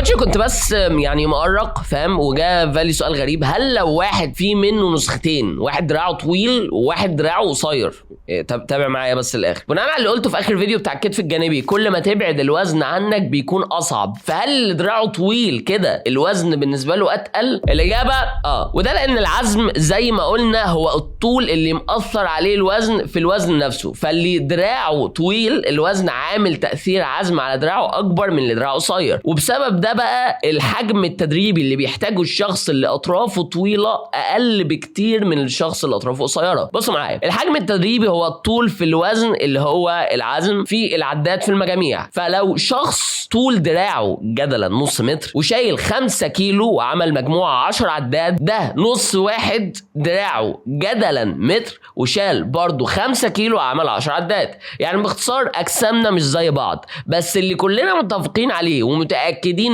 كوتش كنت بس يعني مقرق فاهم، وجا بالي سؤال غريب، هل لو واحد فيه منه نسختين، واحد دراعه طويل وواحد دراعه قصير، تابع معايا بس الاخر، بناء على اللي قلته في اخر فيديو بتاع الكتف الجانبي كل ما تبعد الوزن عنك بيكون اصعب، فهل اللي دراعه طويل كده الوزن بالنسبه له اتقل؟ الاجابه وده لان العزم زي ما قلنا هو الطول اللي مأثر عليه الوزن في الوزن نفسه، فاللي دراعه طويل الوزن عامل تأثير عزم على دراعه اكبر من اللي دراعه قصير، وبسبب ده بقى الحجم التدريبي اللي بيحتاجه الشخص اللي اطرافه طويله اقل بكتير من الشخص اللي اطرافه قصيره. بصوا معايا، الحجم التدريبي هو الطول في الوزن اللي هو العزم في العداد في المجاميع، فلو شخص طول دراعه جدلا نص متر وشايل 5 كيلو وعمل مجموعه 10 عداد، ده نص واحد دراعه جدلا متر وشال برضو 5 كيلو وعمل 10 عداد. يعني باختصار اجسامنا مش زي بعض، بس اللي كلنا متفقين عليه ومتاكدين